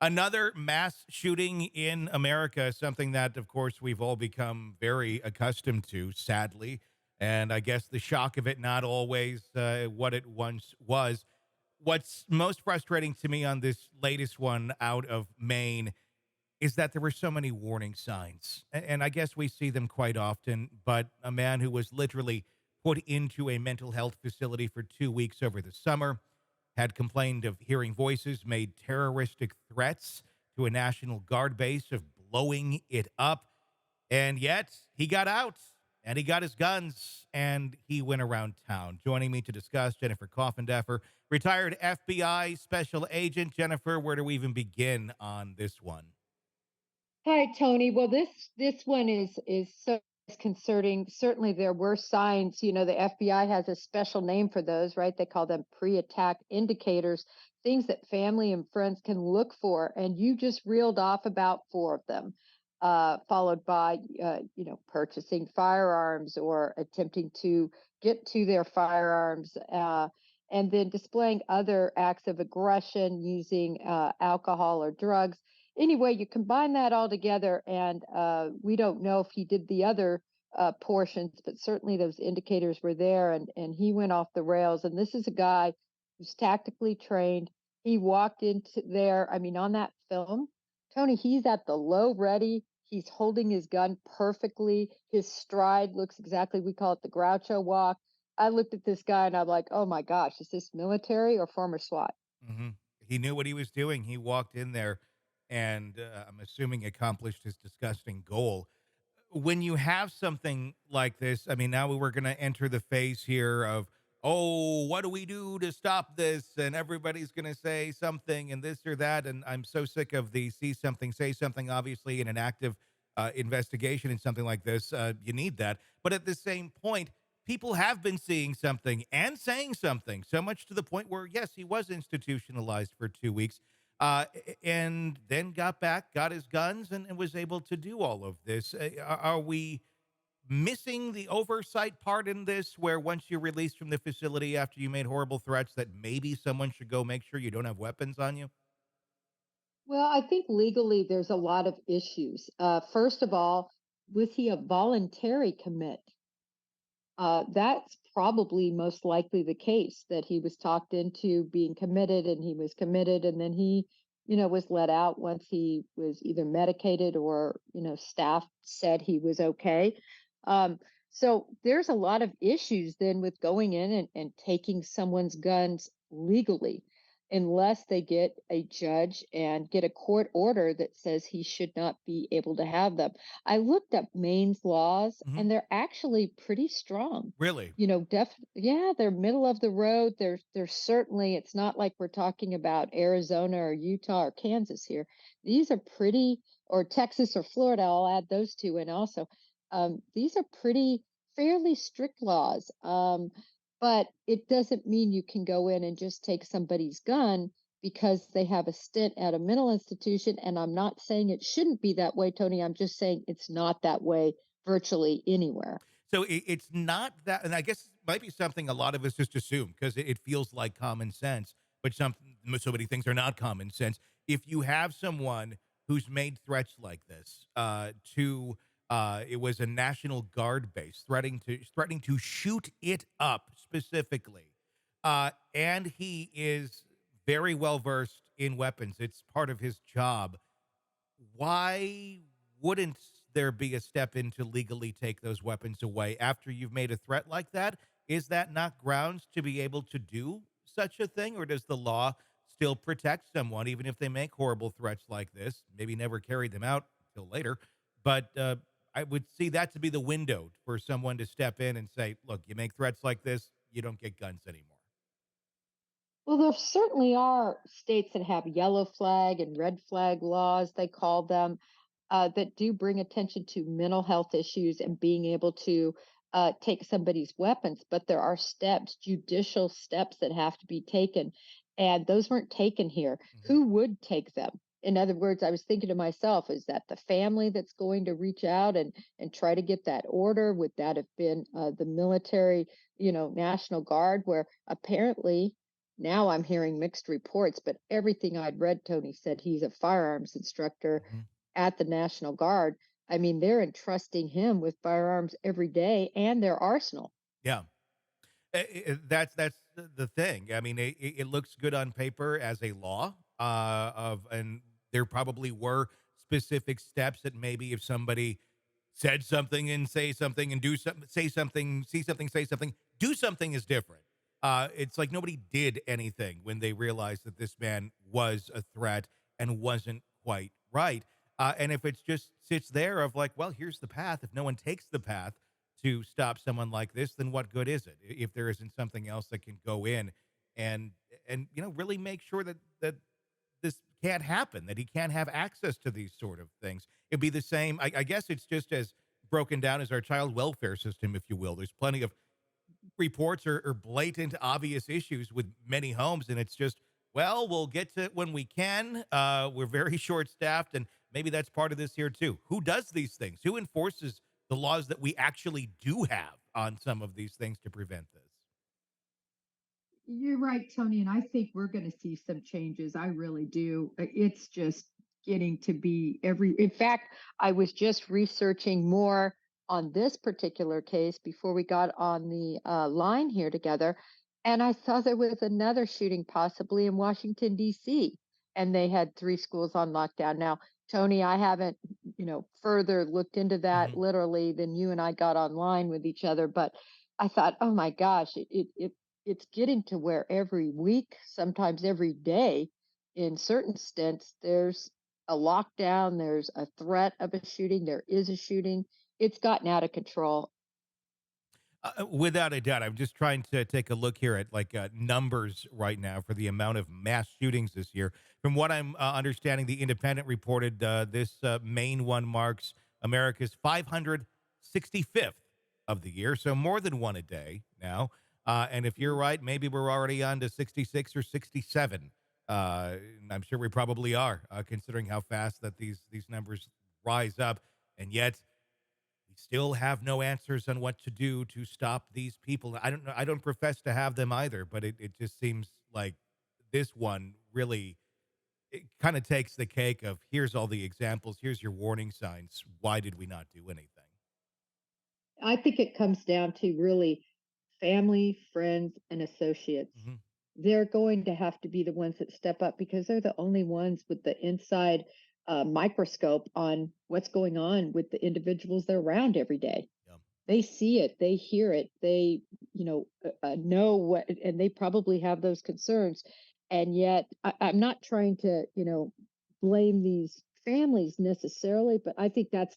Another mass shooting in America, something that, of course, we've all become very accustomed to, sadly. And I guess the shock of it not always what it once was. What's most frustrating to me on this latest one out of Maine is that there were so many warning signs. And I guess we see them quite often, but a man who was literally put into a mental health facility for 2 weeks over the summer had complained of hearing voices, made terroristic threats to a National Guard base of blowing it up. And yet he got out and he got his guns and he went around town. Joining me to discuss, Jennifer Coffindaffer, retired FBI special agent. Jennifer, where do we even begin on this one? Hi, Tony. Well, this one is so disconcerting. Certainly, there were signs. The FBI has a special name for those, right? They call them pre-attack indicators, things that family and friends can look for. And you just reeled off about four of them, followed by purchasing firearms or attempting to get to their firearms. And then displaying other acts of aggression using alcohol or drugs. Anyway, you combine that all together, and we don't know if he did the other portions, but certainly those indicators were there, and he went off the rails. And this is a guy who's tactically trained. He walked into there. I mean, on that film, Tony, he's at the low ready. He's holding his gun perfectly. His stride looks exactly, we call it the Groucho walk. I looked at this guy and I'm like, oh my gosh, is this military or former SWAT? hmm He knew what he was doing. He walked in there and I'm assuming accomplished his disgusting goal. When you have something like this, I mean, now we're going to enter the phase here of, oh, what do we do to stop this? And everybody's going to say something and this or that. And I'm so sick of the see something, say something, obviously, in an active investigation in something like this. You need that. But at the same point, people have been seeing something and saying something, so much to the point where, yes, he was institutionalized for 2 weeks and then got back, got his guns, and was able to do all of this. Are we missing the oversight part in this, where once you're released from the facility after you made horrible threats, that maybe someone should go make sure you don't have weapons on you? Well, I think legally there's a lot of issues. First of all, was he a voluntary commit? That's probably most likely the case that he was talked into being committed and he was committed and then he, was let out once he was either medicated or, staff said he was okay. So there's a lot of issues then with going in and taking someone's guns legally unless they get a judge and get a court order that says he should not be able to have them. I looked up Maine's laws hmm and they're actually pretty strong. Really? Yeah, they're middle of the road. They're certainly, it's not like we're talking about Arizona or Utah or Kansas here. These are pretty, or Texas or Florida, I'll add those two in also. These are pretty fairly strict laws. But it doesn't mean you can go in and just take somebody's gun because they have a stint at a mental institution. And I'm not saying it shouldn't be that way, Tony. I'm just saying it's not that way virtually anywhere. So it's not that, and I guess it might be something a lot of us just assume because it feels like common sense, but so many things are not common sense. If you have someone who's made threats like this to it was a National Guard base threatening to shoot it up specifically, and he is very well versed in weapons. It's part of his job. Why wouldn't there be a step in to legally take those weapons away after you've made a threat like that? Is that not grounds to be able to do such a thing? Or does the law still protect someone, even if they make horrible threats like this? Maybe never carry them out till later. But I would see that to be the window for someone to step in and say, look, you make threats like this, you don't get guns anymore. Well, there certainly are states that have yellow flag and red flag laws, they call them, that do bring attention to mental health issues and being able to take somebody's weapons. But there are steps, judicial steps that have to be taken. And those weren't taken here. Mhm. Who would take them? In other words, I was thinking to myself, is that the family that's going to reach out and try to get that order? Would that have been the military, National Guard, where apparently now I'm hearing mixed reports, but everything I'd read, Tony said he's a firearms instructor Mhm. at the National Guard. I mean, they're entrusting him with firearms every day and their arsenal. Yeah. That's the thing. I mean, it looks good on paper as a law, and there probably were specific steps that maybe if somebody said something and say something and do something, say something, see something, say something, do something is different. It's like nobody did anything when they realized that this man was a threat and wasn't quite right. And if it's just sits there of like, well, here's the path. If no one takes the path to stop someone like this, then what good is it if there isn't something else that can go in and really make sure that this can't happen, that he can't have access to these sort of things. It'd be the same. I guess it's just as broken down as our child welfare system, if you will. There's plenty of reports or blatant, obvious issues with many homes, and it's just, well, we'll get to it when we can. We're very short staffed, and maybe that's part of this here too. Who does these things? Who enforces the laws that we actually do have on some of these things to prevent this? You're right, Tony, and I think we're going to see some changes. I really do. It's just getting to be every. In fact, I was just researching more on this particular case before we got on the line here together, and I saw there was another shooting possibly in Washington D.C. and they had three schools on lockdown. Now, Tony, I haven't, further looked into that Mhm. literally than you and I got online with each other, but I thought, oh my gosh, it's getting to where every week, sometimes every day, in certain stints, there's a lockdown, there's a threat of a shooting, there is a shooting. It's gotten out of control. Without a doubt, I'm just trying to take a look here at like numbers right now for the amount of mass shootings this year. From what I'm understanding, the Independent reported this Maine one marks America's 565th of the year, so more than one a day now. And if you're Mm. right, maybe we're already on to 66 or 67. And I'm sure we probably are, considering how fast that these numbers rise up, and yet we still have no answers on what to do to stop these people. I don't know. I don't profess to have them either, but it just seems like this one really it kind of takes the cake of here's all the examples, here's your warning signs. Why did we not do anything? I think it comes down to really family, friends, and associates. Hmm. They're going to have to be the ones that step up because they're the only ones with the inside microscope on what's going on with the individuals they're around every day. Yeah. They see it, they hear it, they, know what, and they probably have those concerns. And yet, I'm not trying to, blame these families necessarily, but I think that's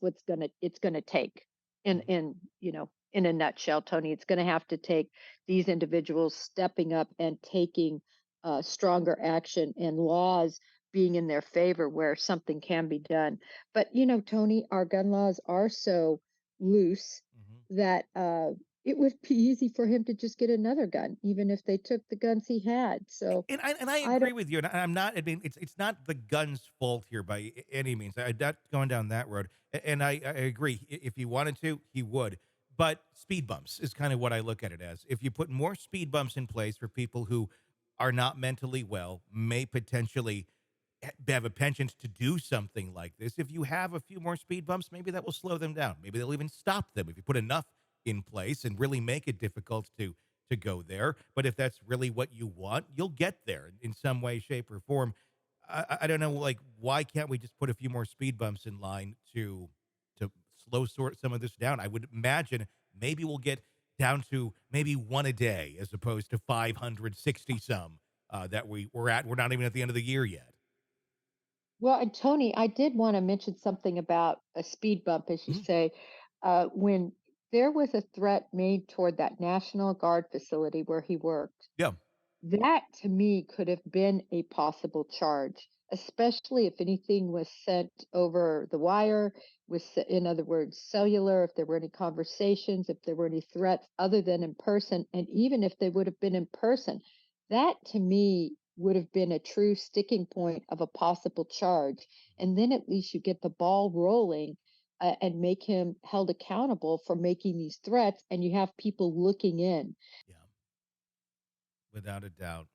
it's gonna take Mhm. in a nutshell, Tony. It's gonna have to take these individuals stepping up and taking stronger action and laws being in their favor where something can be done. But Tony, our gun laws are so loose Mhm. that it would be easy for him to just get another gun, even if they took the guns he had. So And I I don't. agree with you, and I'm not. I mean, it's not the gun's fault here by any means. I'm not going down that road, and I agree. If he wanted to, he would. But speed bumps is kind of what I look at it as. If you put more speed bumps in place for people who are not mentally well, may potentially have a penchant to do something like this. If you have a few more speed bumps, maybe that will slow them down. Maybe they'll even stop them if you put enough in place and really make it difficult to go there. But if that's really what you want, you'll get there in some way, shape, or form. I don't know, like why can't we just put a few more speed bumps in line to slow sort some of this down? I would imagine maybe we'll get down to maybe one a day as opposed to 560 some that we're at. We're not even at the end of the year yet. Well, and Tony, I did want to mention something about a speed bump, as you Mhm. say. When there was a threat made toward that National Guard facility where he worked, Yeah. that to me could have been a possible charge, especially if anything was sent over the wire, in other words, cellular, if there were any conversations, if there were any threats other than in person, and even if they would have been in person, that to me would have been a true sticking point of a possible charge. And then at least you get the ball rolling. And make him held accountable for making these threats, and you have people looking in. Yeah, without a doubt.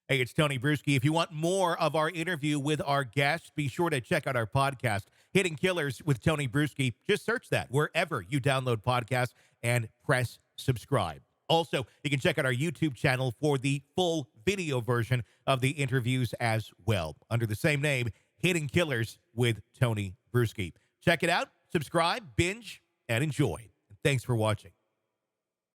Hey, it's Tony Brueski. If you want more of our interview with our guests, be sure to check out our podcast, Hidden Killers with Tony Brueski. Just search that wherever you download podcasts and press subscribe. Also, you can check out our YouTube channel for the full video version of the interviews as well, under the same name, Hidden Killers with Tony Brueski. Check it out, subscribe, binge, and enjoy. Thanks for watching.